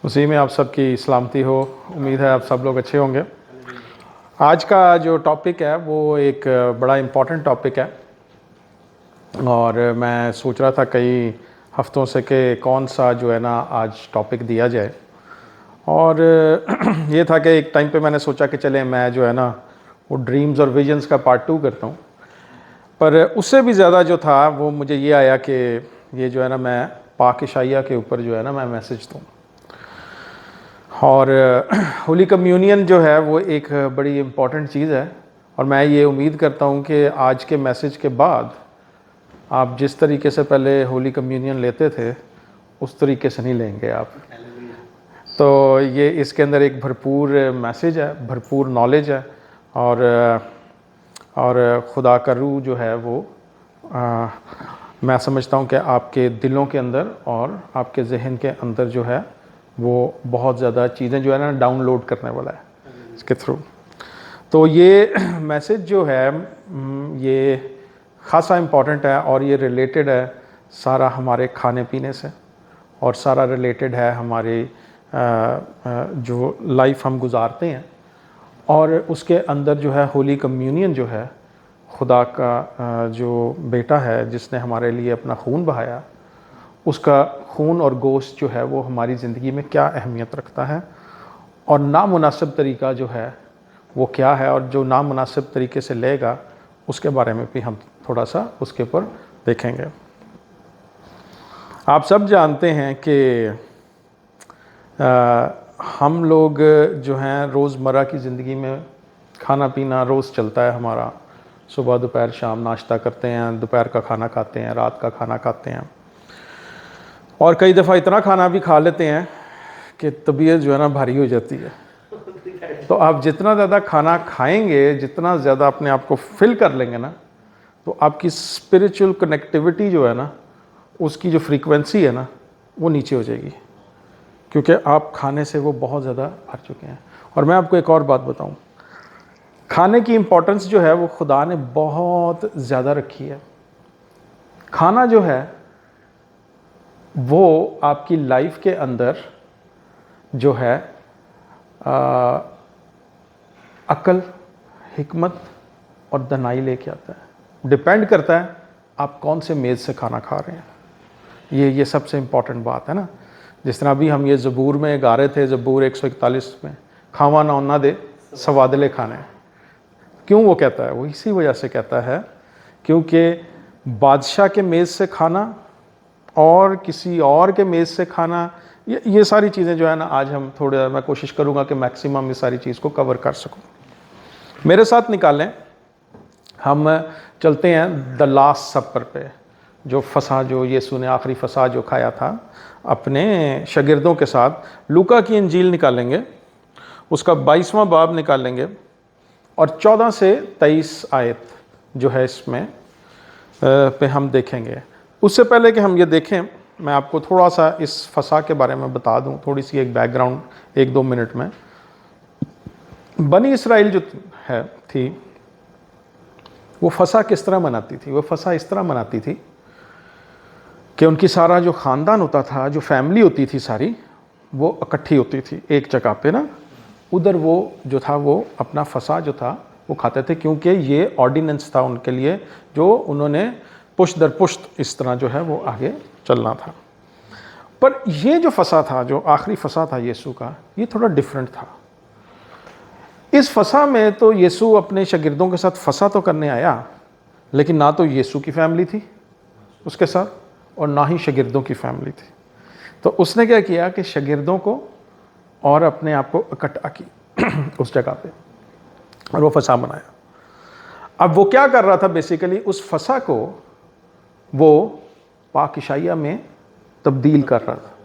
उसी में आप सबकी सलामती हो। उम्मीद है आप सब लोग अच्छे होंगे। आज का जो टॉपिक है वो एक बड़ा इम्पॉर्टेंट टॉपिक है और मैं सोच रहा था कई हफ्तों से कि कौन सा जो है ना आज टॉपिक दिया जाए। और ये था कि एक टाइम पे मैंने सोचा कि चले मैं जो है ना वो ड्रीम्स और विजन्स का पार्ट 2 करता हूँ, पर उससे भी ज़्यादा जो था वो मुझे ये आया कि ये जो है ना मैं पाक इशाइया के ऊपर जो है ना मैं मैसेज दूँ। और होली कम्युनियन जो है वो एक बड़ी इम्पॉर्टेंट चीज़ है और मैं ये उम्मीद करता हूँ कि आज के मैसेज के बाद आप जिस तरीके से पहले होली कम्युनियन लेते थे उस तरीके से नहीं लेंगे आप। तो ये इसके अंदर एक भरपूर मैसेज है, भरपूर नॉलेज है और खुदा का रूह जो है वो मैं समझता हूँ कि आपके दिलों के अंदर और आपके जहन के अंदर जो है वो बहुत ज़्यादा चीज़ें जो है ना डाउनलोड करने वाला है इसके थ्रू। तो ये मैसेज जो है ये ख़ासा इम्पॉर्टेंट है और ये रिलेटेड है सारा हमारे खाने पीने से और सारा रिलेटेड है हमारी जो लाइफ हम गुजारते हैं। और उसके अंदर जो है होली कम्युनियन जो है खुदा का जो बेटा है जिसने हमारे लिए अपना खून बहाया, उसका खून और गोश्त जो है वो हमारी ज़िंदगी में क्या अहमियत रखता है और नामुनासिब तरीका जो है वो क्या है, और जो नामुनासिब तरीके से लेगा उसके बारे में भी हम थोड़ा सा उसके ऊपर देखेंगे। आप सब जानते हैं कि हम लोग जो हैं रोज़मर्रा की ज़िंदगी में खाना पीना रोज़ चलता है हमारा। सुबह दोपहर शाम नाश्ता करते हैं, दोपहर का खाना खाते हैं, रात का खाना खाते हैं और कई दफ़ा इतना खाना भी खा लेते हैं कि तबीयत जो है ना भारी हो जाती है। तो आप जितना ज़्यादा खाना खाएंगे, जितना ज़्यादा अपने आप को फिल कर लेंगे ना, तो आपकी स्पिरिचुअल कनेक्टिविटी जो है ना उसकी जो फ्रीक्वेंसी है ना वो नीचे हो जाएगी, क्योंकि आप खाने से वो बहुत ज़्यादा भर चुके हैं। और मैं आपको एक और बात बताऊं, खाने की इम्पोर्टेंस जो है वो खुदा ने बहुत ज़्यादा रखी है। खाना जो है वो आपकी लाइफ के अंदर जो है अक्ल, हिकमत और दनाई लेके आता है। डिपेंड करता है आप कौन से मेज़ से खाना खा रहे हैं। ये सबसे इम्पॉर्टेंट बात है ना। जिस तरह अभी हम ये ज़बूर में गा रहे थे, ज़बूर 141 में, खावा ना ना दे सवादले खाने। क्यों वो कहता है? वो इसी वजह से कहता है क्योंकि बादशाह के मेज़ से खाना और किसी और के मेज़ से खाना, ये सारी चीज़ें जो है ना आज हम थोड़ा, मैं कोशिश करूँगा कि मैक्सिमम ये सारी चीज़ को कवर कर सकूँ। मेरे साथ निकालें, हम चलते हैं द लास्ट सपर पे, जो फसा, जो यीशु ने आखिरी फसा जो खाया था अपने शागिर्दों के साथ। लूका की इंजील निकालेंगे, उसका 22वां बाब निकालेंगे और 14 से 23 आयत जो है इसमें पे हम देखेंगे। उससे पहले कि हम ये देखें, मैं आपको थोड़ा सा इस फसा के बारे में बता दूं, थोड़ी सी एक बैकग्राउंड 1-2 मिनट में। बनी इसराइल जो है थी वो फसा किस तरह मनाती थी? वो फसा इस तरह मनाती थी कि उनकी सारा जो ख़ानदान होता था, जो फैमिली होती थी सारी, वो इकट्ठी होती थी एक जगह पे ना। उधर वो जो था वो अपना फसा जो था वो खाते थे, क्योंकि ये ऑर्डिनेंस था उनके लिए जो उन्होंने पुष्ट दर पुष्ट इस तरह जो है वो आगे चलना था। पर ये जो फसा था, जो आखिरी फसा था यीशु का, ये थोड़ा डिफरेंट था। इस फसा में तो यीशु अपने शागिर्दों के साथ फसा तो करने आया, लेकिन ना तो यीशु की फैमिली थी उसके साथ और ना ही शागिर्दों की फैमिली थी। तो उसने क्या किया कि शागिर्दों को और अपने आप को इकट्ठा की उस जगह पे और वो फसा बनाया। अब वो क्या कर रहा था? बेसिकली उस फसा को वो पाक इशाइया में तब्दील कर रहा था,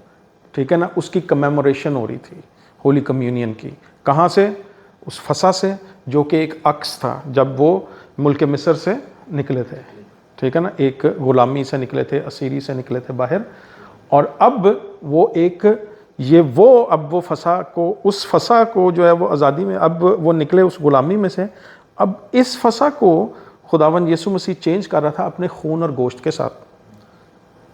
ठीक है ना। उसकी कमेमोरेशन हो रही थी होली कम्युनियन की। कहाँ से? उस फसा से, जो कि एक अक्स था जब वो मुल्क मिस्र से निकले थे, ठीक है ना। एक गुलामी से निकले थे, असीरी से निकले थे बाहर, और अब वो एक अब वो फसा को, उस फसा को जो है वो आज़ादी में, अब वो निकले उस गुलामी में से। अब इस फसा को खुदावन यीशु मसीह चेंज कर रहा था अपने खून और गोश्त के साथ,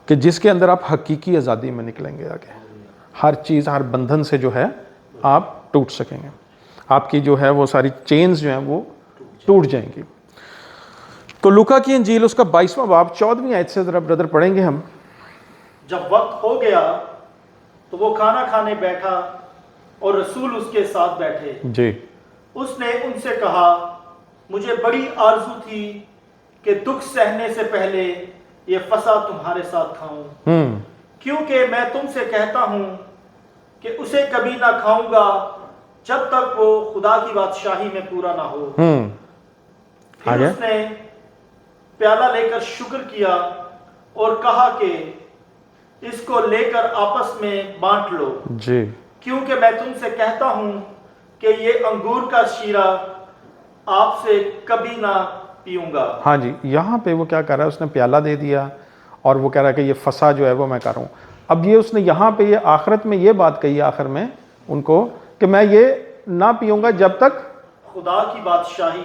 कि जिसके अंदर आप हकीकी आज़ादी में निकलेंगे आगे। हर चीज़, हर बंधन से जो है आप टूट सकेंगे, आपकी जो है वो सारी चेन्स जो हैं वो टूट जाएंगी। तो लूका की इंजील उसका 22वां बाब 14वीं आयत से ज़रा ब्रदर पढ़ेंगे हम। जब वक्त हो गया तो वो खाना खाने बैठा और रसूल उसके साथ बैठे। जी। उसने उनसे कहा, मुझे बड़ी आरज़ू थी कि दुख सहने से पहले ये फसा तुम्हारे साथ खाऊं, क्योंकि मैं तुमसे कहता हूं कि उसे कभी ना खाऊंगा जब तक वो खुदा की बादशाही में पूरा ना हो। फिर उसने प्याला लेकर शुक्र किया और कहा कि इसको लेकर आपस में बांट लो जी, क्योंकि मैं तुमसे कहता हूं कि ये अंगूर का शीरा आपसे कभी ना पीऊंगा। हाँ जी, यहाँ पे वो क्या कर रहा है, उसने प्याला दे दिया और वो कह रहा है कि ये फसा जो है वो मैं कर रहा हूँ। अब ये उसने यहाँ पे ये आखिरत में ये बात कही आखिर में उनको कि मैं ये ना पीऊंगा जब तक खुदा की बादशाही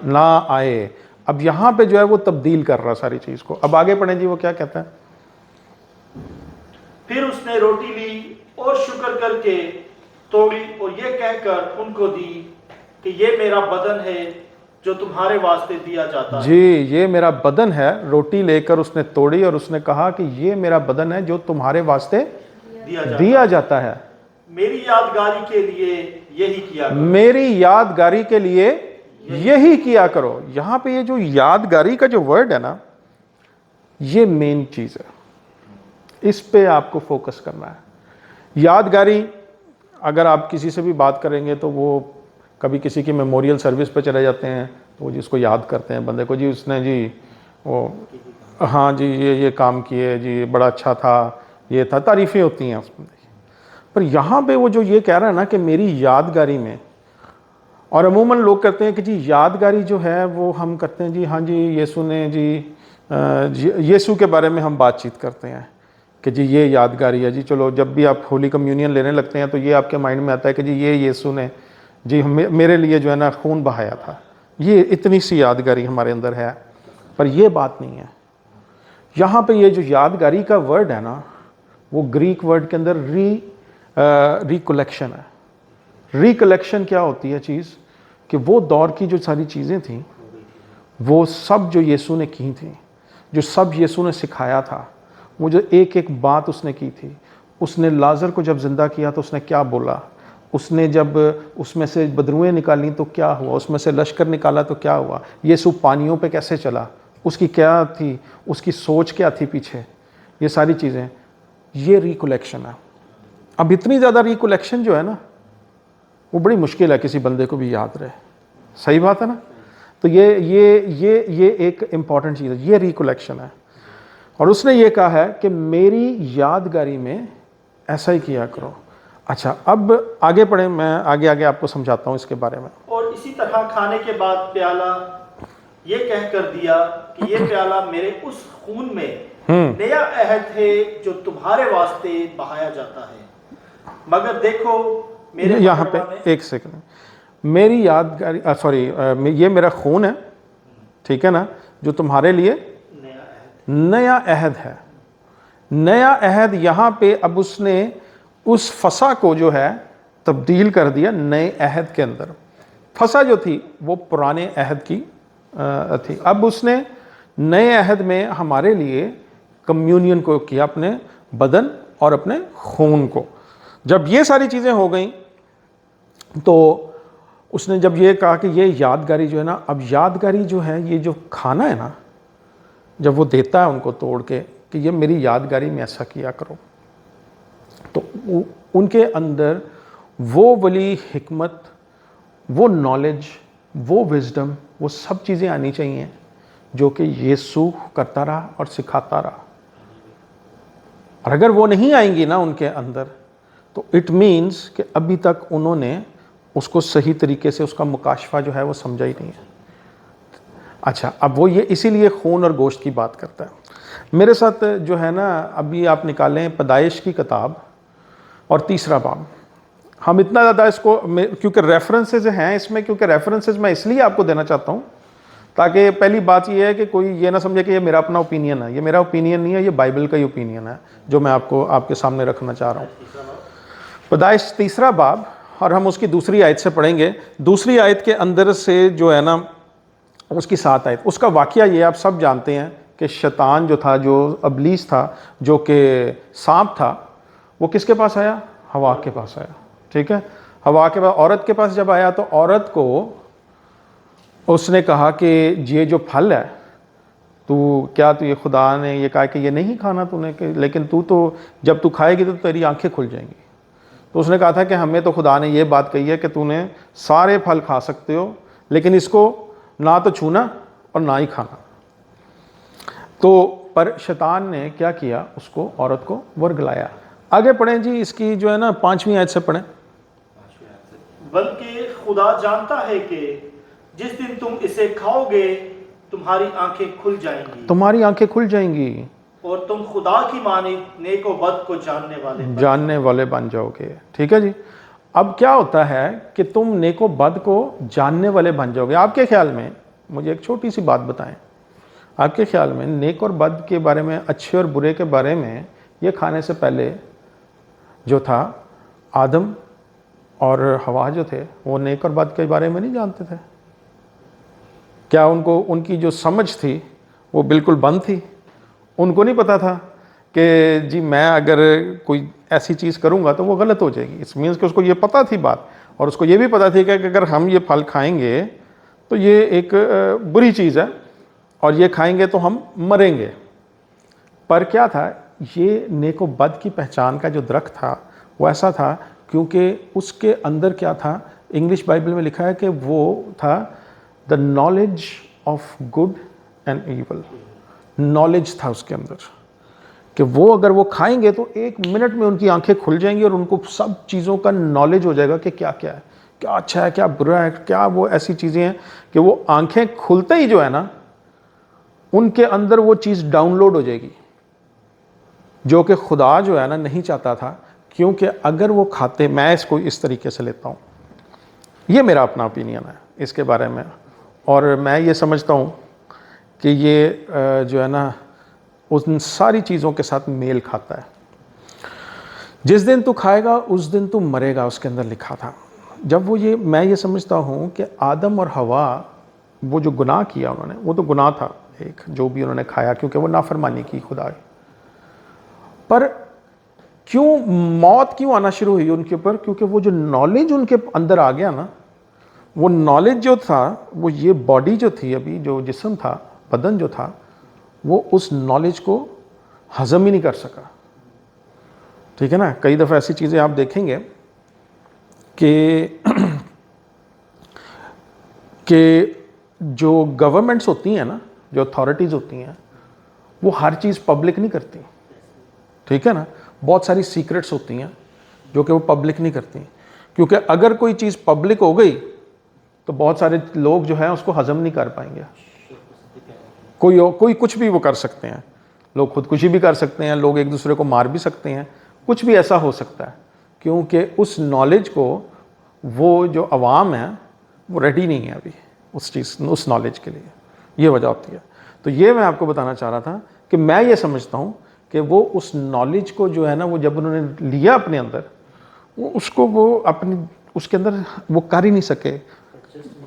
ना आए। अब यहाँ पे जो है वो तब्दील कर रहा सारी चीज़ को। अब आगे पढ़ें जी, वो क्या कहता है। फिर उसने रोटी ली और शुक्र करके तोड़ी और ये कहकर उनको दी कि ये मेरा बदन है जो तुम्हारे वास्ते दिया जाता है। जी, ये मेरा बदन है। रोटी लेकर उसने तोड़ी और उसने कहा कि ये मेरा बदन है जो तुम्हारे वास्ते दिया जाता है। मेरी यादगारी के लिए यही किया करो। मेरी यादगारी के लिए यही किया करो। यहाँ पे ये जो यादगारी का जो वर्ड है ना, ये मेन चीज़ है, इस पे आपको फोकस करना है। यादगारी, अगर आप किसी से भी बात करेंगे तो वो कभी किसी की मेमोरियल सर्विस पे चले जाते हैं तो वो जिसको याद करते हैं बंदे को, जी उसने जी वो हाँ जी ये काम किए जी, बड़ा अच्छा था, ये था, तारीफ़ें होती हैं उसमें। पर यहाँ पे वो जो ये कह रहा है ना कि मेरी यादगारी में, और अमूमन लोग कहते हैं कि जी यादगारी जो है वो हम करते हैं जी, हाँ जी यीशु ने जी यीशु के बारे में हम बातचीत करते हैं कि जी ये यादगारी है जी। चलो जब भी आप होली कम्युनियन लेने लगते हैं तो ये आपके माइंड में आता है कि जी ये यीशु ने जी मेरे लिए जो है ना खून बहाया था, ये इतनी सी यादगारी हमारे अंदर है। पर ये बात नहीं है। यहाँ पे ये जो यादगारी का वर्ड है ना, वो ग्रीक वर्ड के अंदर रिकलेक्शन है। रिकलेक्शन क्या होती है चीज़, कि वो दौर की जो सारी चीज़ें थी वो सब जो यीशु ने की थी, जो सब यीशु ने सिखाया था, वो जो एक एक बात उसने की थी। उसने लाजर को जब ज़िंदा किया तो उसने क्या बोला, उसने जब उसमें से बदरुएं निकाली तो क्या हुआ, उसमें से लश्कर निकाला तो क्या हुआ, यीशु पानियों पे कैसे चला, उसकी क्या थी, उसकी सोच क्या थी पीछे, ये सारी चीज़ें, ये रिकलेक्शन है। अब इतनी ज़्यादा रिकलेक्शन जो है ना वो बड़ी मुश्किल है किसी बंदे को भी याद रहे। सही बात है ना। तो ये एक इम्पॉर्टेंट चीज़ है, ये रिकलेक्शन है। और उसने ये कहा है कि मेरी यादगारी में ऐसा ही किया करो। अच्छा, अब आगे पढ़ें, मैं आगे आगे आपको समझाता हूँ इसके बारे में। और इसी तरह खाने के बाद प्याला ये कहकर दिया कि ये प्याला मेरे उस खून में नया अहद है जो तुम्हारे वास्ते बहाया जाता है। मगर देखो मेरे यहाँ पे एक सेकंड, मेरी यादगारी सॉरी ये मेरा खून है, ठीक है ना, जो तुम्हारे लिए नया अहद है। नया अहद यहाँ पे अब उसने उस फसा को जो है तब्दील कर दिया नए अहद के अंदर। फसा जो थी वो पुराने अहद की थी, अब उसने नए अहद में हमारे लिए कम्युनियन को किया, अपने बदन और अपने खून को। जब ये सारी चीज़ें हो गई तो उसने जब ये कहा कि ये यादगारी जो है ना, अब यादगारी जो है, ये जो खाना है ना, जब वो देता है उनको तोड़ के कि ये मेरी यादगारी में ऐसा किया करो, तो उनके अंदर वो वाली हिकमत, वो नॉलेज, वो विजडम, वो सब चीज़ें आनी चाहिए जो कि यीशु करता रहा और सिखाता रहा। और अगर वो नहीं आएंगी ना उनके अंदर, तो इट मीन्स कि अभी तक उन्होंने उसको सही तरीके से, उसका मुकाशफा जो है वो समझा ही नहीं है। अच्छा, अब वो ये इसीलिए खून और गोश्त की बात करता है। मेरे साथ जो है ना, अभी आप निकालें पैदाइश की किताब और 3रा बाब। हम इतना ज़्यादा इसको क्योंकि रेफरेंसेस हैं इसमें, क्योंकि रेफरेंसेस मैं इसलिए आपको देना चाहता हूँ ताकि पहली बात ये है कि कोई ये ना समझे कि ये मेरा अपना ओपिनियन है। ये मेरा ओपिनियन नहीं है, ये बाइबल का ही ओपिनियन है जो मैं आपको आपके सामने रखना चाह रहा हूँ। पैदाइश 3 बाब, और हम उसकी दूसरी आयत से पढ़ेंगे। दूसरी आयत के अंदर से जो है ना उसकी 7 आयत, उसका वाकया ये आप सब जानते हैं कि शैतान जो था, जो अबलीस था, जो कि सांप था, वो किसके पास आया? हवा के पास आया। ठीक है, हवा के पास, औरत के पास जब आया तो औरत को उसने कहा कि ये जो फल है, तू क्या, तू ये खुदा ने ये कहा कि ये नहीं खाना तूने, लेकिन तू तो जब तू खाएगी तो तेरी आंखें खुल जाएंगी। तो उसने कहा था कि हमें तो खुदा ने ये बात कही है कि तूने सारे फल खा सकते हो, लेकिन इसको ना तो छूना और ना ही खाना। तो पर शैतान ने क्या किया? उसको, औरत को वर्गलाया। आगे पढ़ें जी, इसकी जो है ना 5वीं आयत से पढ़ें। बल्कि खुदा जानता है कि जिस दिन तुम इसे खाओगे तुम्हारी आंखें खुल जाएंगी, तुम्हारी आंखें खुल जाएंगी और तुम खुदा की मानित नेक और बद को जानने वाले बन जाओगे। ठीक है जी। अब क्या होता है कि तुम नेको बद को जानने वाले बन जाओगे। आपके ख्याल में, मुझे एक छोटी सी बात बताएं, आपके ख्याल में नेक और बद के बारे में, अच्छे और बुरे के बारे में, ये खाने से पहले जो था आदम और हवा जो थे, वो नेक और बद के बारे में नहीं जानते थे? क्या उनको, उनकी जो समझ थी वो बिल्कुल बंद थी? उनको नहीं पता था कि जी मैं अगर कोई ऐसी चीज़ करूँगा तो वो गलत हो जाएगी। इस मीन्स कि उसको ये पता थी बात, और उसको ये भी पता थी कि अगर हम ये फल खाएंगे तो ये एक बुरी चीज़ है और ये खाएंगे तो हम मरेंगे। पर क्या था, ये नेको बद की पहचान का जो दरख्त था वो ऐसा था क्योंकि उसके अंदर क्या था, इंग्लिश बाइबल में लिखा है कि वो था the knowledge of good and evil. Knowledge था उसके अंदर कि वो अगर वो खाएंगे तो 1 मिनट में उनकी आंखें खुल जाएंगी और उनको सब चीज़ों का नॉलेज हो जाएगा कि क्या क्या है, क्या अच्छा है, क्या बुरा है, क्या वो ऐसी चीज़ें हैं कि वो आंखें खुलते ही जो है ना उनके अंदर वो चीज़ डाउनलोड हो जाएगी, जो कि खुदा जो है ना नहीं चाहता था। क्योंकि अगर वो खाते, मैं इसको इस तरीके से लेता हूँ, ये मेरा अपना ओपिनियन है इसके बारे में, और मैं ये समझता हूँ कि ये जो है ना उन सारी चीज़ों के साथ मेल खाता है। जिस दिन तू खाएगा उस दिन तू मरेगा, उसके अंदर लिखा था। जब वो ये, मैं ये समझता हूँ कि आदम और हवा, वो जो गुनाह किया उन्होंने, वो तो गुनाह था एक, जो भी उन्होंने खाया, क्योंकि वो नाफरमानी की खुदा की। पर क्यों मौत क्यों आना शुरू हुई उनके ऊपर? क्योंकि वो जो नॉलेज उनके अंदर आ गया ना, वो नॉलेज जो था, वो ये बॉडी जो थी, अभी जो जिस्म था, बदन जो था, वो उस नॉलेज को हजम ही नहीं कर सका। ठीक है ना। कई दफ़ा ऐसी चीज़ें आप देखेंगे कि जो गवर्नमेंट्स होती हैं ना, जो अथॉरिटीज़ होती हैं, वो हर चीज़ पब्लिक नहीं करती। ठीक है ना। बहुत सारी सीक्रेट्स होती हैं जो कि वो पब्लिक नहीं करती, क्योंकि अगर कोई चीज़ पब्लिक हो गई तो बहुत सारे लोग जो है उसको हजम नहीं कर पाएंगे। कोई कुछ भी वो कर सकते हैं, लोग खुदकुशी भी कर सकते हैं, लोग एक दूसरे को मार भी सकते हैं, कुछ भी ऐसा हो सकता है, क्योंकि उस नॉलेज को वो जो अवाम है वो रेडी नहीं है अभी उस चीज़, उस नॉलेज के लिए। ये वजह होती है। तो ये मैं आपको बताना चाह रहा था कि मैं ये समझता हूँ कि वो उस नॉलेज को जो है ना, वो जब उन्होंने लिया अपने अंदर, वो उसको वो अपनी उसके अंदर वो कर ही नहीं सके,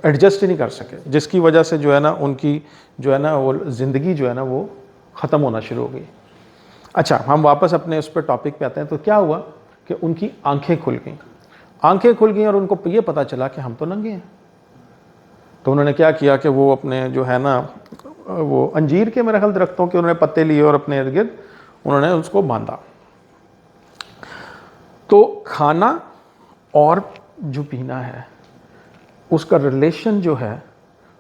एडजस्ट ही नहीं कर सके, जिसकी वजह से जो है ना उनकी जो है ना वो ज़िंदगी जो है ना वो ख़त्म होना शुरू हो गई। अच्छा, हम वापस अपने उस पर टॉपिक पे आते हैं। तो क्या हुआ कि उनकी आंखें खुल गईं, आंखें खुल गईं और उनको ये पता चला कि हम तो नंगे हैं। तो उन्होंने क्या किया कि वो अपने जो है ना वो अंजीर के, मेरे ख्याल दरख्तों के उन्होंने पत्ते लिए और अपने इर्द गिर्द उन्होंने उसको बांधा। तो खाना और जो पीना है उसका रिलेशन जो है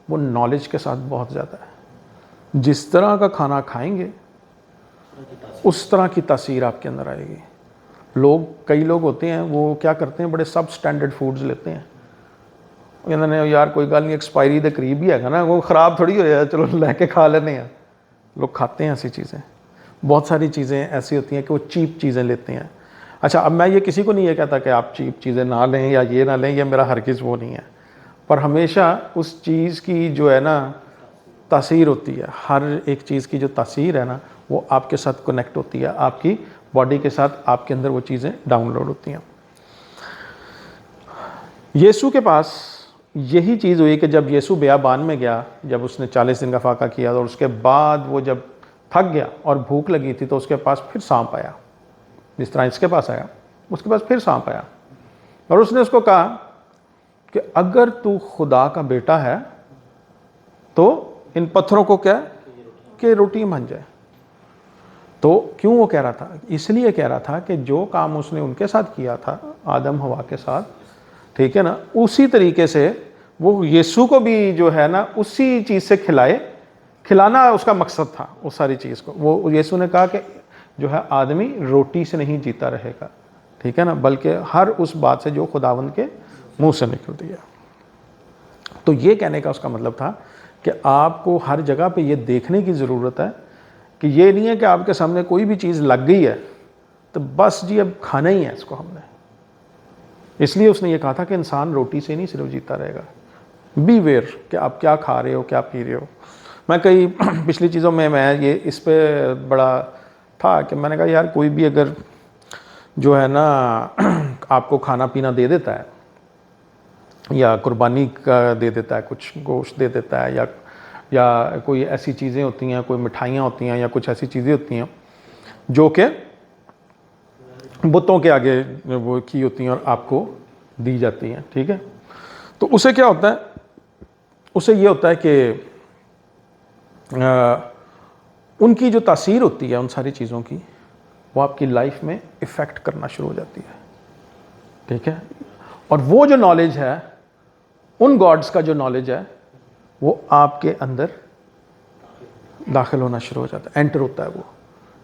वो नॉलेज के साथ बहुत ज़्यादा है। जिस तरह का खाना खाएंगे उस तरह की तासीर आपके अंदर आएगी। कई लोग होते हैं वो क्या करते हैं, बड़े सब स्टैंडर्ड फूड्स लेते हैं, इन्होंने यार कोई गल नहीं, एक्सपायरी के करीब ही है ना, वो ख़राब थोड़ी हो जाए, चलो लैके खा लेने हैं। लोग खाते हैं ऐसी चीज़ें। बहुत सारी चीज़ें ऐसी होती हैं कि वो चीप चीज़ें लेते हैं। अच्छा, अब मैं ये किसी को नहीं ये कहता कि आप चीप चीज़ें ना लें या ये ना लें, ये मेरा हरगिज़ वो नहीं है, पर हमेशा उस चीज़ की जो है ना तासीर होती है, हर एक चीज़ की जो तासीर है ना वो आपके साथ कनेक्ट होती है, आपकी बॉडी के साथ आपके अंदर वो चीज़ें डाउनलोड होती हैं। यीशु के पास यही चीज़ हुई कि जब यीशु बियाबान में गया, जब उसने 40 दिन का फाका किया और उसके बाद वो जब थक गया और भूख लगी थी तो उसके पास फिर सांप आया, जिस तरह इसके पास आया उसके पास फिर सांप आया और उसने उसको कहा कि अगर तू खुदा का बेटा है तो इन पत्थरों को क्या कि रोटी बन जाए। तो क्यों वो कह रहा था? इसलिए कह रहा था कि जो काम उसने उनके साथ किया था, आदम हवा के साथ, ठीक है ना, उसी तरीके से वो यीशु को भी जो है ना उसी चीज़ से खिलाना उसका मकसद था उस सारी चीज़ को। वो यीशु ने कहा कि जो है आदमी रोटी से नहीं जीता रहेगा, ठीक है ना, बल्कि हर उस बात से जो खुदावंद के मुंह से निकलती है। तो ये कहने का उसका मतलब था कि आपको हर जगह पे ये देखने की ज़रूरत है कि ये नहीं है कि आपके सामने कोई भी चीज़ लग गई है तो बस जी अब खाना ही है इसको हमने। इसलिए उसने ये कहा था कि इंसान रोटी से नहीं सिर्फ जीता रहेगा। बी वेयर कि आप क्या खा रहे हो, क्या पी रहे हो। मैं कई पिछली चीज़ों में मैं ये इस पे बड़ा था कि मैंने कहा यार कोई भी अगर जो है ना आपको खाना पीना दे देता है या कुर्बानी का दे देता है, कुछ गोश्त दे देता है या कोई ऐसी चीज़ें होती हैं, कोई मिठाइयाँ होती हैं या कुछ ऐसी चीज़ें होती हैं जो कि बुतों के आगे वो की होती हैं और आपको दी जाती हैं, ठीक है, तो उसे क्या होता है, उसे ये होता है कि उनकी जो तासीर होती है उन सारी चीज़ों की वो आपकी लाइफ में इफ़ेक्ट करना शुरू हो जाती है, ठीक है। और वो जो नॉलेज है, उन गॉड्स का जो नॉलेज है वो आपके अंदर दाखिल होना शुरू हो जाता है, एंटर होता है वो,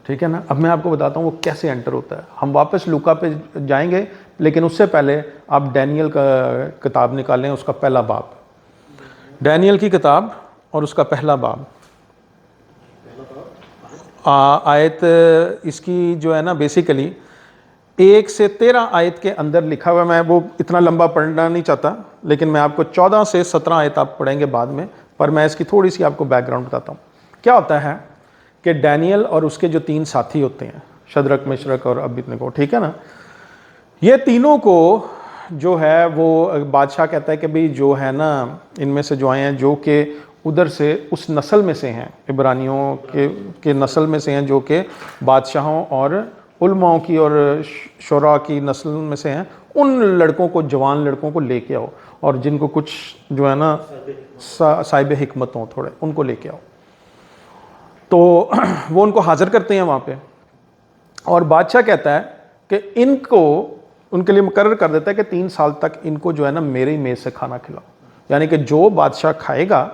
ठीक है ना। अब मैं आपको बताता हूँ वो कैसे एंटर होता है। हम वापस लूका पे जाएंगे, लेकिन उससे पहले आप डैनियल का किताब निकालें, उसका पहला बाब, डैनियल की किताब और उसका पहला बाब। आयत इसकी जो है ना बेसिकली 1 से 13 आयत के अंदर लिखा हुआ है। मैं वो इतना लंबा पढ़ना नहीं चाहता, लेकिन मैं आपको 14 से 17 आयत आप पढ़ेंगे बाद में, पर मैं इसकी थोड़ी सी आपको बैकग्राउंड बताता हूँ। क्या होता है कि डैनियल और उसके जो 3 साथी होते हैं, शद्रक, मिशरक और अबेदनगो, ठीक है ना, ये तीनों को जो है वो बादशाह कहता है कि भाई जो है ना इनमें से जो आए हैं जो कि उधर से उस नस्ल में से हैं, इब्रानियों के नस्ल में से हैं, जो कि बादशाहों और उलमाओं की और शोरा की नस्ल में से हैं, उन लड़कों को, जवान लड़कों को लेके आओ और जिनको कुछ जो है ना साहिब हिकमत हों थोड़े, उनको लेके आओ। तो वो उनको हाजिर करते हैं वहाँ पे और बादशाह कहता है कि इनको उनके लिए मुकर्रर कर देता है कि 3 साल तक इनको जो है ना मेरे ही मेज़ से खाना खिलाओ। यानी कि जो बादशाह खाएगा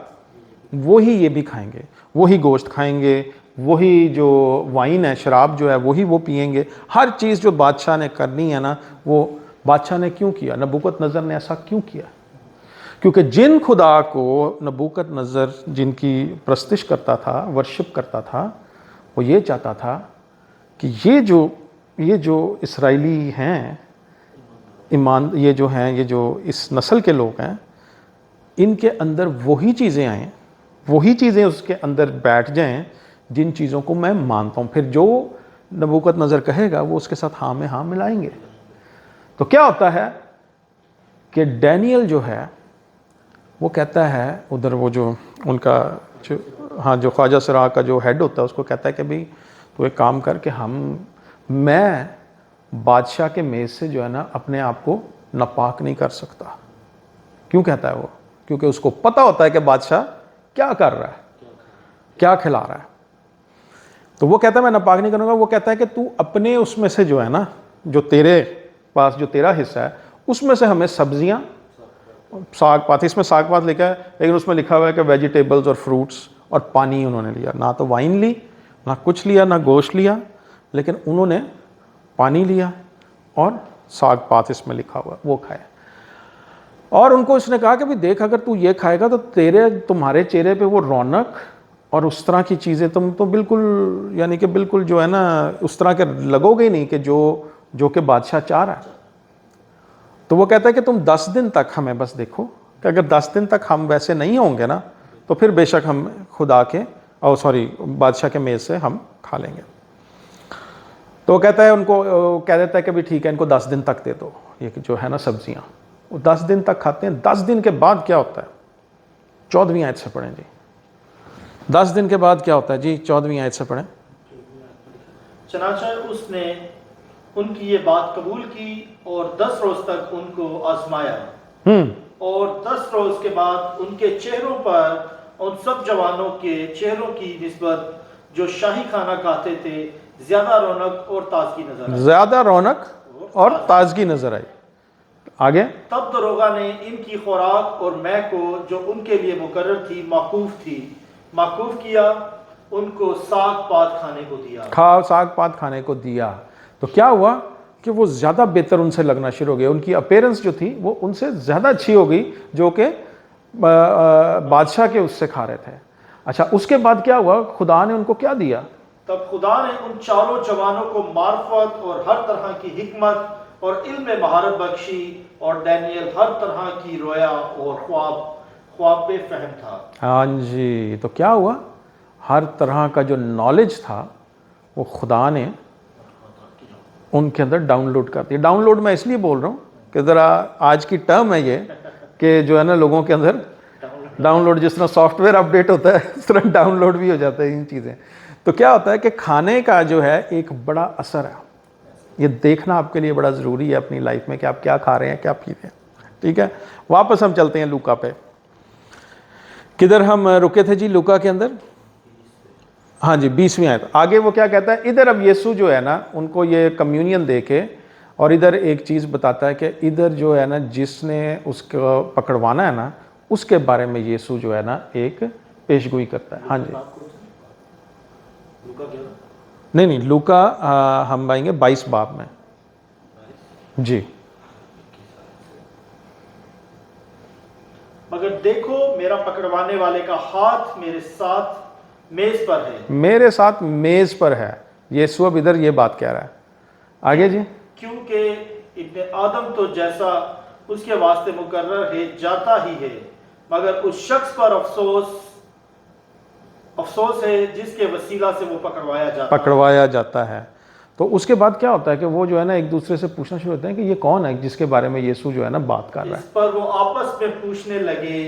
वही ये भी खाएंगे, वही गोश्त खाएंगे, वही जो वाइन है, शराब जो है वही वो पिएंगे। हर चीज़ जो बादशाह ने करनी है ना, वो बादशाह ने क्यों किया, नबूकदनज़र ने ऐसा क्यों किया? क्योंकि जिन खुदा को नबूकदनज़र जिनकी प्रस्तिश करता था, वर्शिप करता था, वो ये चाहता था कि ये जो इसराइली हैं, ईमान ये जो हैं, ये जो इस नस्ल के लोग हैं, इनके अंदर वही चीज़ें आएँ, वही चीज़ें उसके अंदर बैठ जाएं जिन चीज़ों को मैं मानता हूँ। फिर जो नबूकदनज़र कहेगा वो उसके साथ हाँ में हाँ मिलाएंगे। तो क्या होता है कि डैनियल जो है वो कहता है, उधर वो जो उनका जो ख्वाजा सरा का जो हेड होता है उसको कहता है कि भाई तो एक काम कर कि मैं बादशाह के मेज़ से जो है ना अपने आप को नापाक नहीं कर सकता। क्यों कहता है वो? क्योंकि उसको पता होता है कि बादशाह क्या कर रहा है, क्या खिला रहा है। तो वो कहता है मैं नापाक नहीं करूँगा। वो कहता है कि तू अपने उसमें से जो है ना, जो तेरे पास जो तेरा हिस्सा है उसमें से हमें सब्जियां, साग पात, इसमें साग पात लिखा है लेकिन उसमें लिखा हुआ है कि वेजिटेबल्स और फ्रूट्स, और पानी उन्होंने लिया, ना तो वाइन ली, ना कुछ लिया, ना गोश्त लिया, लेकिन उन्होंने पानी लिया और साग पात इसमें लिखा हुआ वो खाया। और उनको उसने कहा कि भाई देख, अगर तू ये खाएगा तो तुम्हारे चेहरे पे वो रौनक और उस तरह की चीज़ें तुम तो बिल्कुल, यानी कि बिल्कुल जो है ना उस तरह के लगोगे ही नहीं कि जो कि बादशाह चाह रहा है। तो वो कहता है कि तुम 10 दिन तक हमें बस देखो कि अगर 10 दिन तक हम वैसे नहीं होंगे ना तो फिर बेशक हम खुदा के बादशाह के मेज़ से हम खा लेंगे। तो वो कहता है उनको, कह देता है कि भी ठीक है, इनको 10 दिन तक दे दो ये जो है ना सब्जियां। वो 10 दिन तक खाते हैं। 10 दिन के बाद क्या होता है? 14वीं आयत से पढ़ें जी। 10 दिन के बाद क्या होता है जी? 14वीं आयत से पढ़ें। चनाचा उसने उनकी ये बात कबूल की और 10 रोज तक उनको आजमाया। और 10 रोज के बाद उनके चेहरों पर, उन सब जवानों के चेहरों की निस्बत जो शाही खाना खाते थे, ज्यादा रौनक और ताजगी नजर आई। ज्यादा रौनक और ताजगी नजर आई। आगे, तब दरोगा ने इनकी खुराक और मैं को जो उनके लिए मुकर्रर थी, माकूफ किया, उनको साग पात खाने को दिया। साग पात खाने को दिया। तो क्या हुआ कि वो ज़्यादा बेहतर उनसे लगना शुरू हो गया। उनकी अपीयरेंस जो थी वो उनसे ज़्यादा अच्छी हो गई जो कि बादशाह के उससे खा रहे थे। अच्छा, उसके बाद क्या हुआ? खुदा ने उनको क्या दिया? तब खुदा ने उन चारों जवानों को मार्फत और हर तरह की हिकमत और इल्म में महारत बख्शी, और डैनियल हर तरह की रोया और ख्वाब पे फहम था। हाँ जी। तो क्या हुआ? हर तरह का जो नॉलेज था वो खुदा ने उनके अंदर डाउनलोड कर दिया। डाउनलोड मैं इसलिए बोल रहा हूँ कि ज़रा आज की टर्म है ये कि जो है ना लोगों के अंदर डाउनलोड, जिस तरह सॉफ्टवेयर अपडेट होता है इस तरह डाउनलोड भी हो जाता है इन चीज़ें। तो क्या होता है कि खाने का जो है एक बड़ा असर है। ये देखना आपके लिए बड़ा ज़रूरी है अपनी लाइफ में कि आप क्या खा रहे हैं, क्या पी रहे हैं। ठीक है, वापस हम चलते हैं लूका पे। किधर हम रुके थे जी? लूका के अंदर, हाँ जी, 20वीं आयत। आगे वो क्या कहता है? इधर अब यीशु जो है ना उनको ये कम्युनियन दे के, और इधर एक चीज़ बताता है कि इधर जो है ना जिसने उसको पकड़वाना है ना उसके बारे में यीशु जो है ना एक पेशगोई करता है। हाँ जी, नहीं, लूका हम आएंगे 22 बाब में जी। मगर देखो, मेरा पकड़वाने वाले का हाथ मेरे साथ मेज पर है। मेरे साथ मेज पर है। यीशु अब इधर ये बात कह रहा है। आगे जी। क्योंकि इब्ने आदम तो जैसा उसके वास्ते मुकर्रर है जाता ही है, मगर उस शख्स पर अफसोस है जिसके वसीला से वो पकड़वाया जाता है। तो उसके बाद क्या होता है कि वो जो है ना एक दूसरे से पूछना शुरू होते हैं कि ये कौन है जिसके बारे में यीशु जो है ना बात कर रहा है। इस पर वो आपस में पूछने लगे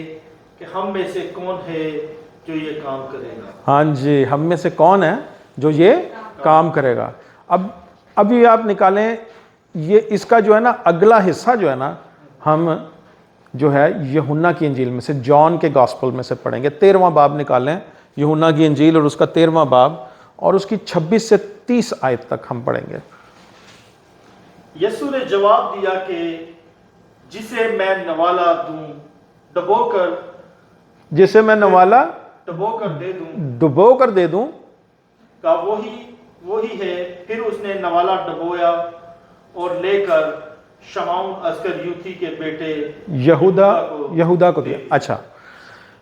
कि हम में से कौन है जो ये काम करेगा। हाँ जी, हम में से कौन है जो ये काम करेगा। अब अभी आप निकालें ये, इसका जो है ना अगला हिस्सा जो है ना हम जो है यूहन्ना की इंजील में से, जॉन के गॉस्पेल में से पढ़ेंगे। 13वां बाब निकालें, यूहन्ना की इंजील और उसका 13वां बाब और उसकी 26 से 30 आयत तक हम पढ़ेंगे। यीशु ने जवाब दिया कि जिसे मैं नवाला दूं डुबोकर, जिसे मैं नवाला डुबोकर दे दूं का वही है। फिर उसने नवाला डुबोया और लेकर शमाउन अस्करियोती के बेटे यहूदा को दिया। अच्छा,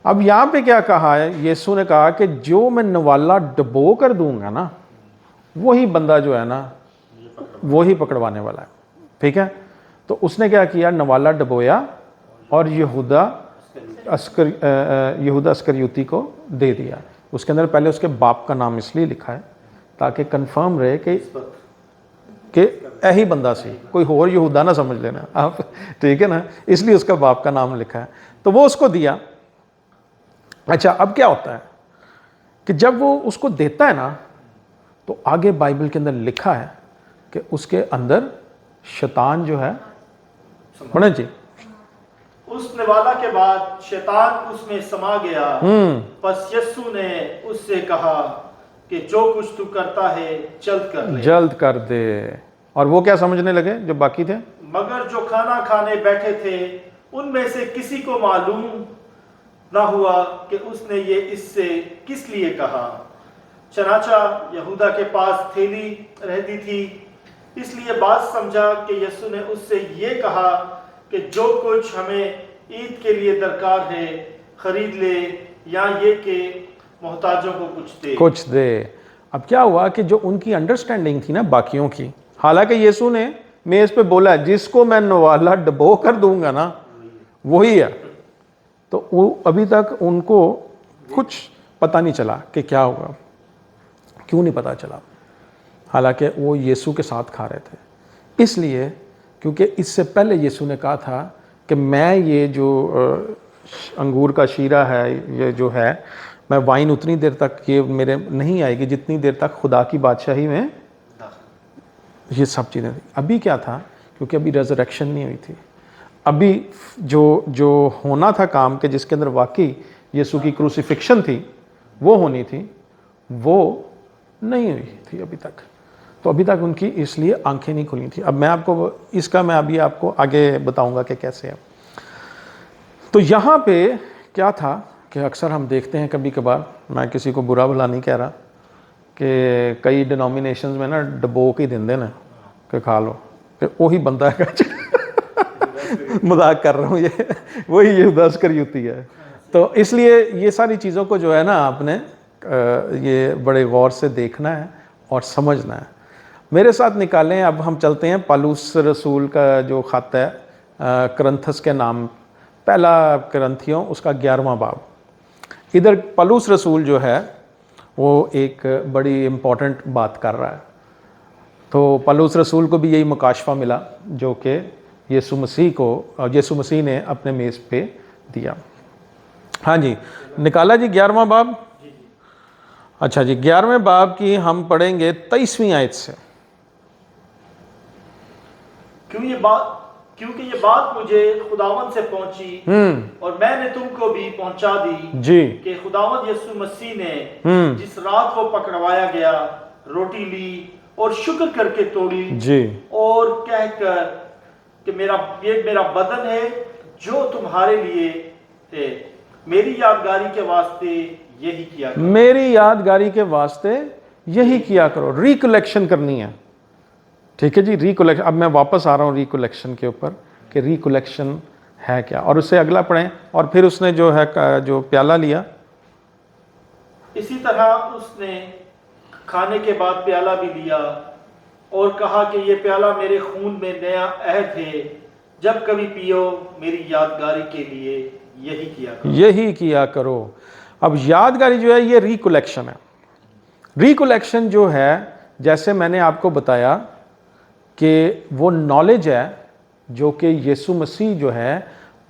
अब यहाँ पे क्या कहा है? यीशु ने कहा कि जो मैं नवाला डुबो कर दूंगा ना वही बंदा जो है ना वही पकड़वाने वाला है। ठीक है, तो उसने क्या किया? नवाला डुबोया और यहूदा अस्करियोती को दे दिया। उसके अंदर पहले उसके बाप का नाम इसलिए लिखा है ताकि कंफर्म रहे कि यही बंदा सी, कोई और यहूदा ना समझ लेना आप। ठीक है ना, इसलिए उसका बाप का नाम लिखा है। तो वो उसको दिया। अच्छा, अब क्या होता है कि जब वो उसको देता है ना तो आगे बाइबल के अंदर लिखा है कि उसके अंदर शैतान जो है, पढ़े जी। उस नवाला के बाद शैतान उसमें समा गया। बस यीशु ने उससे कहा कि जो कुछ तू करता है जल्द कर दे। और वो क्या समझने लगे जो बाकी थे? मगर जो खाना खाने बैठे थे उनमें से किसी को मालूम ना हुआ कि उसने ये इससे किस लिए कहा। चनाचा यहूदा के पास थैली रहती थी, इसलिए बात समझा कि यीशु ने उससे ये कहा कि जो कुछ हमें ईद के लिए दरकार है खरीद ले, या ये कि मोहताजों को कुछ दे। अब क्या हुआ कि जो उनकी अंडरस्टैंडिंग थी ना बाकियों की, हालांकि यीशु ने मेज पे बोला जिसको मैं नवाला डुबो कर दूंगा ना वही है, तो वो अभी तक उनको कुछ पता नहीं चला कि क्या होगा। क्यों नहीं पता चला? हालांकि वो यीशु के साथ खा रहे थे। इसलिए क्योंकि इससे पहले यीशु ने कहा था कि मैं ये जो अंगूर का शीरा है, ये जो है, मैं वाइन उतनी देर तक ये मेरे नहीं आएगी जितनी देर तक खुदा की बादशाही में ये सब चीज़ें थी। अभी क्या था? क्योंकि अभी रेजरेक्शन नहीं हुई थी। अभी जो होना था काम के, जिसके अंदर वाकई यीशु की क्रूसिफिक्शन थी, वो होनी थी, वो नहीं हुई थी अभी तक। तो अभी तक उनकी इसलिए आंखें नहीं खुली थी। अब मैं अभी आपको आगे बताऊंगा कि कैसे है। तो यहाँ पे क्या था कि अक्सर हम देखते हैं कभी कभार, मैं किसी को बुरा भला नहीं कह रहा, कि कई डिनोमिनेशंस में ना डबो के देंगे ना कि खा लो, कि वही बंदा है मजाक कर रहा हूँ, ये वही यहूदास करयूती है। तो इसलिए ये सारी चीज़ों को जो है ना आपने ये बड़े गौर से देखना है और समझना है। मेरे साथ निकालें, अब हम चलते हैं पौलुस रसूल का जो ख़त है करंथस के नाम, पहला करंथियों उसका 11वां बाब। इधर पौलुस रसूल जो है वो एक बड़ी इम्पॉर्टेंट बात कर रहा है। तो पौलुस रसूल को भी यही मुकाशफा मिला जो कि यीशु मसीह ने अपने मेज़ पे दिया। हाँ जी, निकाला जी 11वां बाब। अच्छा जी, 11वें बाब की हम पढ़ेंगे 23वीं आयत से। क्योंकि ये बात मुझे खुदावंद से पहुंची और मैंने तुमको भी पहुंचा दी जी कि खुदावंद यीशु मसीह ने जिस रात वो पकड़वाया गया, रोटी ली और शुक्र करके तोड़ी जी और कहकर कि ये मेरा बदन है जो तुम्हारे लिए है, मेरी यादगारी के वास्ते यही किया करो। मेरी यादगारी के वास्ते यही किया करो। रिकलेक्शन करनी है, ठीक है जी। रिकलेक्शन, अब मैं वापस आ रहा हूँ रिकलेक्शन के ऊपर कि रिकलेक्शन है क्या, और उससे अगला पढ़ें। और फिर उसने जो है जो प्याला लिया, इसी तरह उसने खाने के बाद प्याला भी लिया और कहा कि ये प्याला मेरे खून में नया अहद है, जब कभी पियो मेरी यादगारी के लिए यही किया करो। अब यादगारी जो है ये रिकलेक्शन है। रिकलेक्शन जो है, जैसे मैंने आपको बताया कि वो नॉलेज है जो कि यीशु मसीह जो है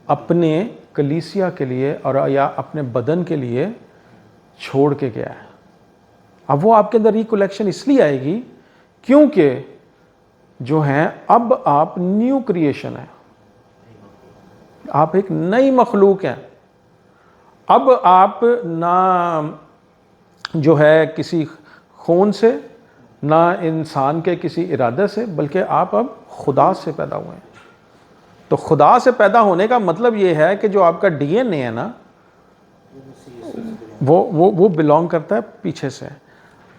अपने कलीसिया के लिए और या अपने बदन के लिए छोड़ के गया है। अब वो आपके अंदर रिकलेक्शन इसलिए आएगी क्योंकि जो है अब आप न्यू क्रिएशन है, आप एक नई मखलूक हैं। अब आप ना जो है किसी खून से, ना इंसान के किसी इरादे से, बल्कि आप अब खुदा से पैदा हुए हैं। तो खुदा से पैदा होने का मतलब ये है कि जो आपका डीएनए है ना, वो बिलोंग करता है पीछे से।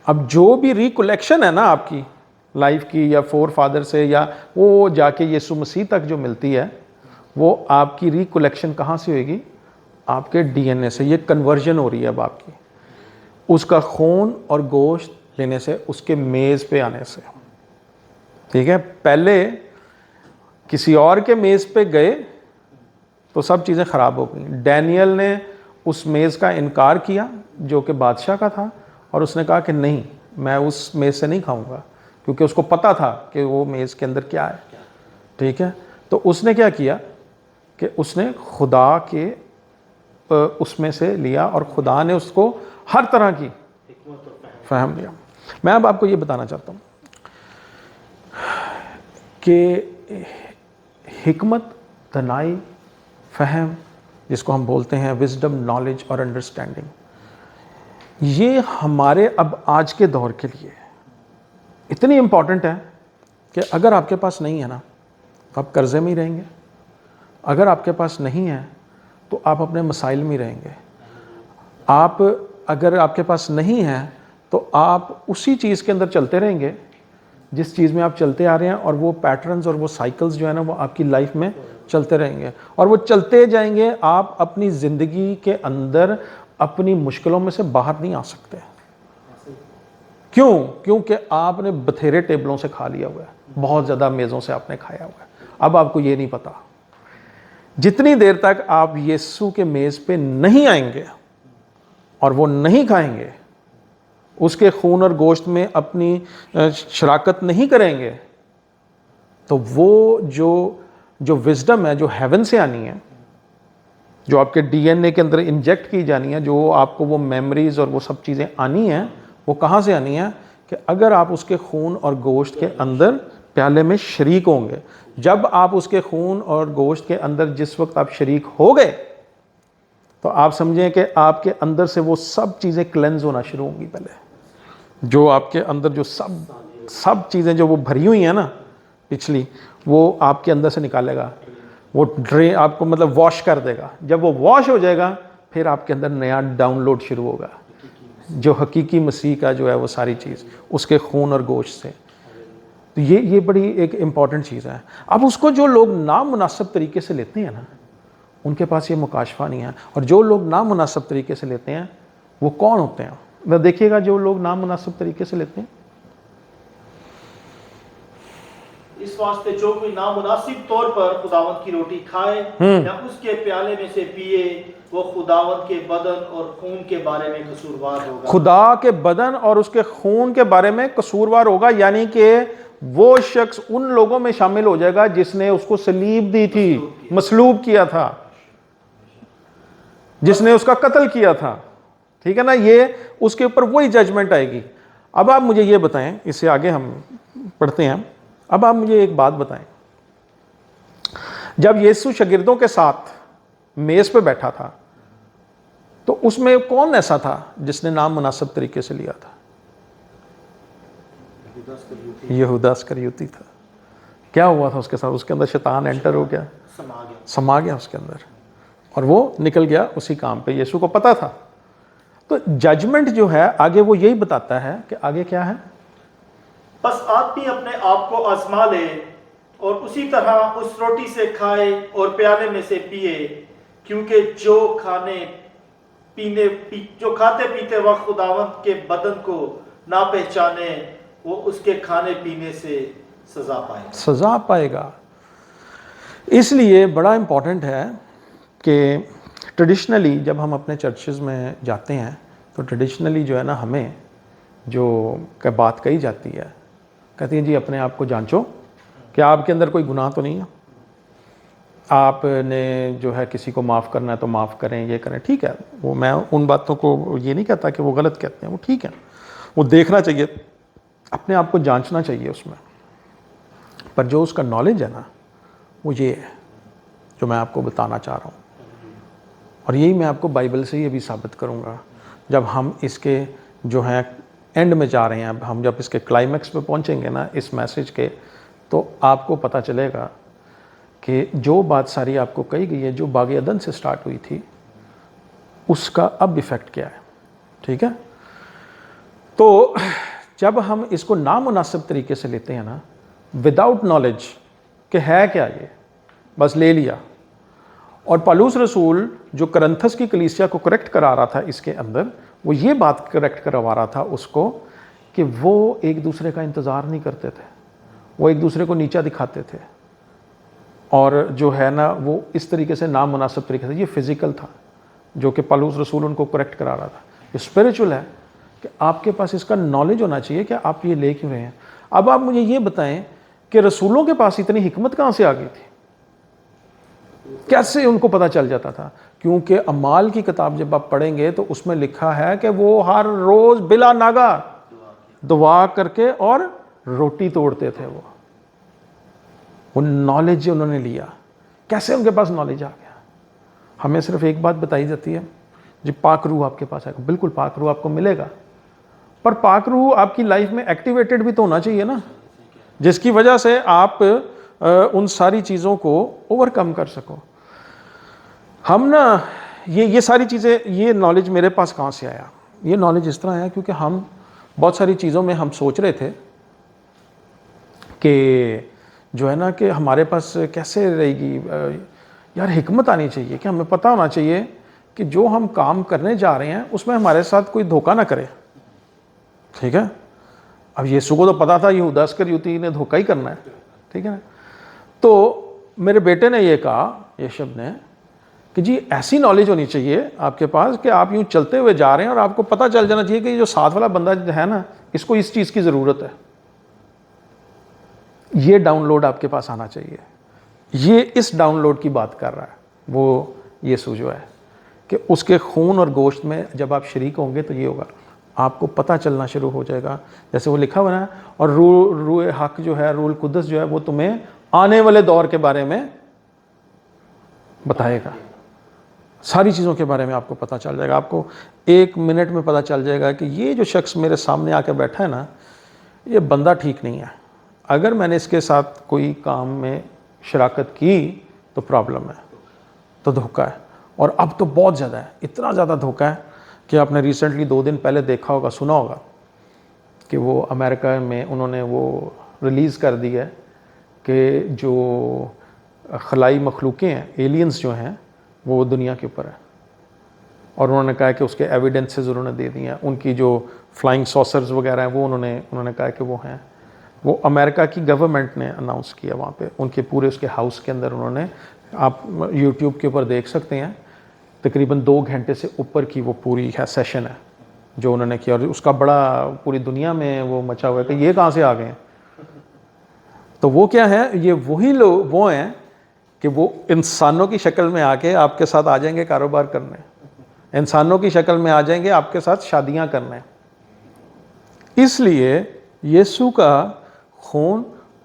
अब जो भी रिकलेक्शन है ना आपकी लाइफ की, या फोर फादर से, या वो जाके यीशु मसीह तक जो मिलती है, वो आपकी रिकलेक्शन कहाँ से होगी? आपके डीएनए से। ये कन्वर्जन हो रही है अब आपकी, उसका खून और गोश्त लेने से, उसके मेज़ पे आने से, ठीक है। पहले किसी और के मेज़ पे गए तो सब चीज़ें ख़राब हो गई। डैनियल ने उस मेज़ का इनकार किया जो कि बादशाह का था, और उसने कहा कि नहीं, मैं उस मेज़ से नहीं खाऊंगा, क्योंकि उसको पता था कि वो मेज़ के अंदर क्या है, ठीक है। तो उसने क्या किया कि उसने खुदा के उसमें से लिया और खुदा ने उसको हर तरह की फहम दिया। मैं अब आपको ये बताना चाहता हूँ कि हिकमत, दनाई, फहम, जिसको हम बोलते हैं विजडम, नॉलेज और अंडरस्टैंडिंग, ये हमारे अब आज के दौर के लिए इतनी इम्पॉर्टेंट है कि अगर आपके पास नहीं है ना, तो आप कर्जे में ही रहेंगे। अगर आपके पास नहीं है तो आप अपने मसाइल में रहेंगे। अगर आपके पास नहीं है तो आप उसी चीज़ के अंदर चलते रहेंगे जिस चीज़ में आप चलते आ रहे हैं, और वो पैटर्न्स और वो साइकिल्स जो है ना, वो आपकी लाइफ में चलते रहेंगे और वो चलते जाएंगे। आप अपनी ज़िंदगी के अंदर अपनी मुश्किलों में से बाहर नहीं आ सकते। क्यों? क्योंकि आपने बथेरे टेबलों से खा लिया हुआ है, बहुत ज़्यादा मेज़ों से आपने खाया हुआ है। अब आपको ये नहीं पता। जितनी देर तक आप यीशु के मेज़ पे नहीं आएंगे, और वो नहीं खाएंगे, उसके खून और गोश्त में अपनी शराकत नहीं करेंगे, तो वो जो विजडम है जो हेवन से आनी है, जो आपके डीएनए के अंदर इंजेक्ट की जानी है, जो आपको वो मेमोरीज और वो सब चीज़ें आनी हैं, वो कहाँ से आनी है कि अगर आप उसके खून और गोश्त के अंदर प्याले में शरीक होंगे। जब आप उसके खून और गोश्त के अंदर जिस वक्त आप शरीक हो गए, तो आप समझें कि आपके अंदर से वो सब चीज़ें क्लेंज होना शुरू होंगी। पहले जो आपके अंदर जो सब चीज़ें जो वो भरी हुई हैं ना पिछली, वो आपके अंदर से निकालेगा, वो ड्रेन आपको मतलब वॉश कर देगा। जब वो वॉश हो जाएगा, फिर आपके अंदर नया डाउनलोड शुरू होगा, जो हकीकी मसीह का जो है वो सारी चीज़ उसके खून और गोश्त से। तो ये बड़ी एक इम्पॉर्टेंट चीज़ है। अब उसको जो लोग नामुनासिब तरीके से लेते हैं ना, उनके पास ये मुकाशफा नहीं है। और जो लोग नामुनासिब तरीके से लेते हैं वो कौन होते हैं? मैं देखिएगा, जो लोग नामुनासिब तरीके से लेते हैं, इस वास्ते जो कोई नामुनासिब तौर पर खुदावंद की रोटी खाए या उसके प्याले में से पिए, वो खुदावंद के बदन और खून के बारे में कसूरवार होगा। खुदा के बदन और उसके खून के बारे में कसूरवार होगा, यानी कि वो शख्स उन लोगों में शामिल हो जाएगा जिसने उसको सलीब दी थी, मसलूब किया था, जिसने उसका कत्ल किया था। ठीक है ना, ये उसके ऊपर वही जजमेंट आएगी। अब आप मुझे ये बताएं, इससे आगे हम पढ़ते हैं। अब आप मुझे एक बात बताएं, जब यीशु शागिर्दों के साथ मेज पे बैठा था, तो उसमें कौन ऐसा था जिसने नाम मुनासिब तरीके से लिया था? यहूदा इस्करियोती था। क्या हुआ था उसके साथ? उसके अंदर शैतान एंटर हो गया, समा गया उसके अंदर, और वो निकल गया उसी काम पे। यीशु को पता था। तो जजमेंट जो है आगे वो यही बताता है कि आगे क्या है। बस आदमी अपने आप को आजमा ले और उसी तरह उस रोटी से खाए और प्याले में से पिए, क्योंकि जो खाते पीते वक्त खुदावंद के बदन को ना पहचाने, वो उसके खाने पीने से सजा पाएगा। इसलिए बड़ा इंपॉर्टेंट है कि ट्रेडिशनली जब हम अपने चर्चेज़ में जाते हैं, तो ट्रेडिशनली जो है ना, हमें जो बात कही जाती है, कहती है जी अपने आप को जांचो कि आपके अंदर कोई गुनाह तो नहीं है, आपने जो है किसी को माफ़ करना है तो माफ़ करें, ये करें। ठीक है, वो मैं उन बातों को ये नहीं कहता कि वो गलत कहते हैं, वो ठीक है, वो देखना चाहिए, अपने आप को जांचना चाहिए उसमें। पर जो उसका नॉलेज है ना, वो ये है जो मैं आपको बताना चाह रहा हूँ। और यही मैं आपको बाइबल से ही अभी साबित करूँगा। जब हम इसके जो है एंड में जा रहे हैं, हम जब इसके क्लाइमैक्स पे पहुँचेंगे ना इस मैसेज के, तो आपको पता चलेगा कि जो बात सारी आपको कही गई है, जो बाग अदन से स्टार्ट हुई थी, उसका अब इफ़ेक्ट क्या है। ठीक है, तो जब हम इसको नामुनासिब तरीके से लेते हैं ना, विदाउट नॉलेज कि है क्या ये, बस ले लिया। और पौलुस रसूल जो करंथस की कलीसिया को करेक्ट करा रहा था इसके अंदर, वो ये बात करेक्ट करवा रहा था उसको कि वो एक दूसरे का इंतज़ार नहीं करते थे, वो एक दूसरे को नीचा दिखाते थे, और जो है ना वो इस तरीके से नामुनासिब तरीके से, ये फिज़िकल था जो कि पौलुस रसूल उनको करेक्ट करा रहा था। ये स्पिरिचुअल है कि आपके पास इसका नॉलेज होना चाहिए कि आप ये ले क्यों रहे हैं। अब आप मुझे ये बताएं कि रसूलों के पास इतनी हिकमत कहाँ से आ गई थी, कैसे उनको पता चल जाता था? क्योंकि अमाल की किताब जब आप पढ़ेंगे तो उसमें लिखा है कि वो हर रोज बिला नागा दुआ करके और रोटी तोड़ते थे। वो नॉलेज उन्होंने लिया। कैसे उनके पास नॉलेज आ गया? हमें सिर्फ एक बात बताई जाती है, जी पाक रूह आपके पास आएगा। बिल्कुल पाक रूह आपको मिलेगा, पर पाक रूह आपकी लाइफ में एक्टिवेटेड भी तो होना चाहिए ना, जिसकी वजह से आप उन सारी चीज़ों को ओवरकम कर सको। हम ना ये सारी चीज़ें, ये नॉलेज मेरे पास कहाँ से आया? ये नॉलेज इस तरह आया क्योंकि हम बहुत सारी चीज़ों में हम सोच रहे थे कि जो है ना कि हमारे पास कैसे रहेगी यार, हिकमत आनी चाहिए कि हमें पता होना चाहिए कि जो हम काम करने जा रहे हैं उसमें हमारे साथ कोई धोखा ना करे। ठीक है, अब यीशु को तो पता था यहूदा इस्करियोती ने धोखा ही करना है। ठीक है ना, तो मेरे बेटे ने ये कहा, ये शब्द ने, कि जी ऐसी नॉलेज होनी चाहिए आपके पास कि आप यूं चलते हुए जा रहे हैं और आपको पता चल जाना चाहिए कि ये जो साथ वाला बंदा है ना, इसको इस चीज़ की ज़रूरत है। ये डाउनलोड आपके पास आना चाहिए। ये इस डाउनलोड की बात कर रहा है वो यीशु जो है, कि उसके खून और गोश्त में जब आप शरीक होंगे तो ये होगा, आपको पता चलना शुरू हो जाएगा। जैसे वो लिखा हुआ है, और रूह हक जो है, रूह कुदस जो है, वो तुम्हें आने वाले दौर के बारे में बताएगा। सारी चीज़ों के बारे में आपको पता चल जाएगा। आपको 1 मिनट में पता चल जाएगा कि ये जो शख्स मेरे सामने आकर बैठा है ना, ये बंदा ठीक नहीं है। अगर मैंने इसके साथ कोई काम में शराकत की तो प्रॉब्लम है, तो धोखा है। और अब तो बहुत ज़्यादा है, इतना ज़्यादा धोखा है कि आपने रिसेंटली 2 दिन पहले देखा होगा, सुना होगा कि वो अमेरिका में उन्होंने वो रिलीज़ कर दी है कि जो खलाई मखलूक़ें हैं, एलियंस जो हैं, वो दुनिया के ऊपर है। और उन्होंने कहा कि उसके एविडेंसेस उन्होंने दे दिए हैं। उनकी जो फ्लाइंग सॉसर्स वगैरह हैं वो उन्होंने कहा कि वो हैं। वो अमेरिका की गवर्नमेंट ने अनाउंस किया वहाँ पे, उनके पूरे उसके हाउस के अंदर उन्होंने, आप यूट्यूब के ऊपर देख सकते हैं, तकरीबन 2 घंटे से ऊपर की वो पूरी है सेशन है जो उन्होंने किया। और उसका बड़ा पूरी दुनिया में वो मचा हुआ है कि ये कहाँ से आ गए हैं। तो वो क्या है, ये वही लोग वो हैं कि वो इंसानों की शक्ल में आके आपके साथ आ जाएंगे कारोबार करने, इंसानों की शक्ल में आ जाएंगे आपके साथ शादियां करने। इसलिए यीशु का खून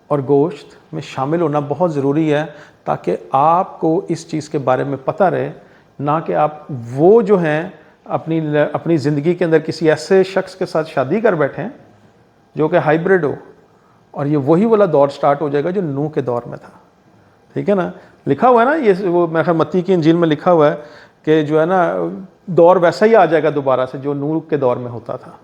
और गोश्त में शामिल होना बहुत ज़रूरी है, ताकि आपको इस चीज़ के बारे में पता रहे, ना कि आप वो जो हैं अपनी ज़िंदगी के अंदर किसी ऐसे शख्स के साथ शादी कर बैठें जो कि हाइब्रिड हो, और ये वही वाला दौर स्टार्ट हो जाएगा जो नूह के दौर में था। ठीक है ना, लिखा हुआ है ना, ये वो मेरे ख्याल मत्ती की इंजील में लिखा हुआ है कि जो है ना, दौर वैसा ही आ जाएगा दोबारा से जो नूह के दौर में होता था।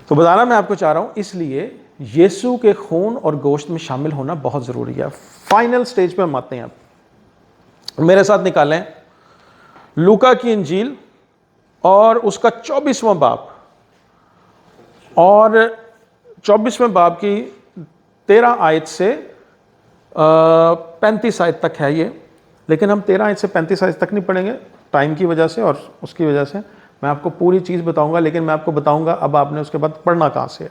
तो बताना मैं आपको चाह रहा हूँ, इसलिए यीशु के खून और गोश्त में शामिल होना बहुत ज़रूरी है। फाइनल स्टेज पे हम आते हैं। आप मेरे साथ निकालें लूका की इंजील और उसका 24वां बाब, और 24वें बाब की 13 आयत से 35 आयत तक है ये, लेकिन हम 13 आयत से 35 आयत तक नहीं पढ़ेंगे टाइम की वजह से और उसकी वजह से। मैं आपको पूरी चीज़ बताऊंगा, लेकिन मैं आपको बताऊंगा अब आपने उसके बाद पढ़ना कहाँ से है।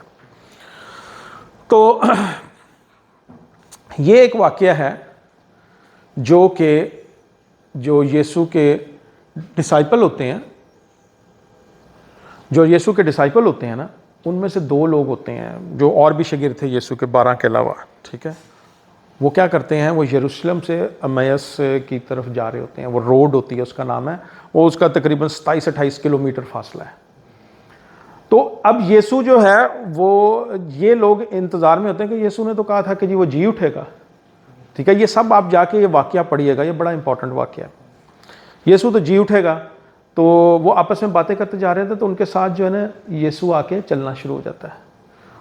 तो ये एक वाक़या है जो यीशु के डिसाइपल होते हैं, ना, उनमें से 2 लोग होते हैं जो और भी शागिर्द थे यीशु के 12 के अलावा। ठीक है, वो क्या करते हैं, वो यरूशलेम से अम्मायस की तरफ जा रहे होते हैं। वो रोड होती है, उसका नाम है, वो उसका तकरीबन 27-28 किलोमीटर फासला है। तो अब यीशु जो है वो, ये लोग इंतज़ार में होते हैं कि यीशु ने तो कहा था कि जी वो जी उठेगा। ठीक है, ये सब आप जाके ये वाक़या पढ़िएगा, ये बड़ा इंपॉर्टेंट वाक़या है। यीशु तो जी उठेगा, तो वो आपस में बातें करते जा रहे थे, तो उनके साथ जो है ना यीशु आके चलना शुरू हो जाता है,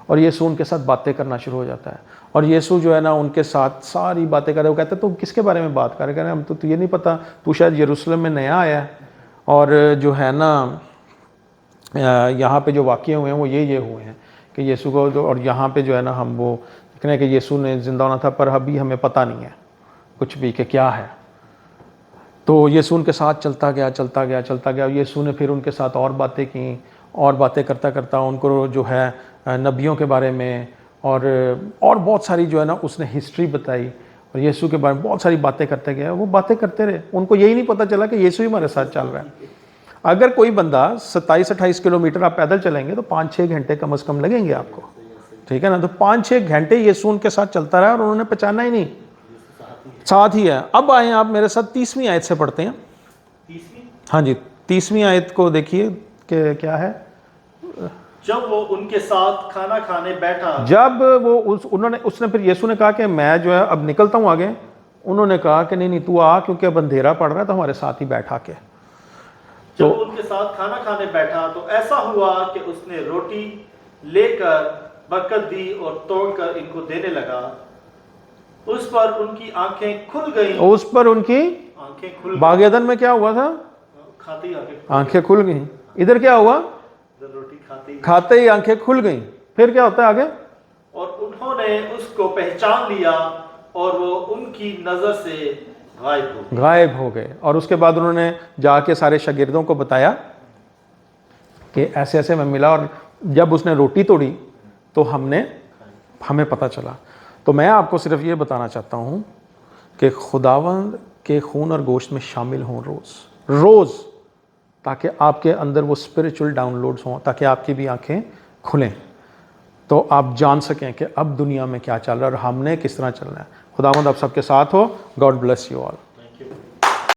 और यीशु उनके साथ बातें करना शुरू हो जाता है। और यीशु जो है ना उनके साथ सारी बातें कर रहे। वो कहते हैं तुम किसके बारे में बात कर रहे हैं, हम तो ये नहीं पता, तू शायद यरूशलेम में नया आया है, और जो है ना यहाँ पे जो वाक़ये हुए हैं वो ये हुए हैं कि यीशु को, और यहाँ पे जो है ना हम वो देख रहे हैं कि यीशु ने जिंदा होना था, पर अभी हमें पता नहीं है कुछ भी कि क्या है। तो यीशु उनके साथ चलता गया। यीशु ने फिर उनके साथ और बातें की, और बातें करता करता उनको जो है नबियों के बारे में और बहुत सारी जो है ना उसने हिस्ट्री बताई, और यीशु के बारे में बहुत सारी बातें करते गए। वो बातें करते रहे, उनको यही नहीं पता चला कि यीशु ही हमारे साथ चल रहा है। अगर कोई बंदा 27-28 किलोमीटर आप पैदल चलेंगे तो 5-6 घंटे कम से कम लगेंगे आपको। ठीक है ना, तो 5-6 घंटे यीशु उनके साथ चलता रहा और उन्होंने पहचाना ही नहीं, साथ ही है। अब आए आप मेरे साथ 30वीं आयत से पढ़ते हैं। 30वीं? हाँ जी, 30वीं आयत को देखिए कि क्या है। जब वो उनके साथ खाना खाने बैठा, जब वो उसने फिर यीशु ने कहा कि मैं जो है अब निकलता हूँ आगे। उन्होंने कहा कि नहीं तू आ, क्योंकि अब अंधेरा पड़ रहा है, तो हमारे साथ ही बैठा के। जब उनके साथ खाना खाने बैठा तो ऐसा हुआ कि उसने रोटी लेकर बरकत दी और तोड़कर इनको देने लगा। उस पर उनकी आंखें खुल गईं। बागेदन में क्या हुआ था, खाते ही आंखें खुल गईं। इधर क्या हुआ, रोटी खाते ही आंखें खुल गईं। फिर क्या होता है आगे, और उन्होंने उसको पहचान लिया और वो उनकी नजर से गायब हो गए। और उसके बाद उन्होंने जाके सारे शागिर्दों को बताया कि ऐसे ऐसे मैं मिला, और जब उसने रोटी तोड़ी तो हमें पता चला। तो मैं आपको सिर्फ ये बताना चाहता हूँ कि खुदावंद के खून और गोश्त में शामिल हों रोज़, ताकि आपके अंदर वो स्पिरिचुअल डाउनलोड्स हों, ताकि आपकी भी आंखें खुलें, तो आप जान सकें कि अब दुनिया में क्या चल रहा है और हमने किस तरह चलना है। खुदावंद आप सबके साथ हो। God bless you all.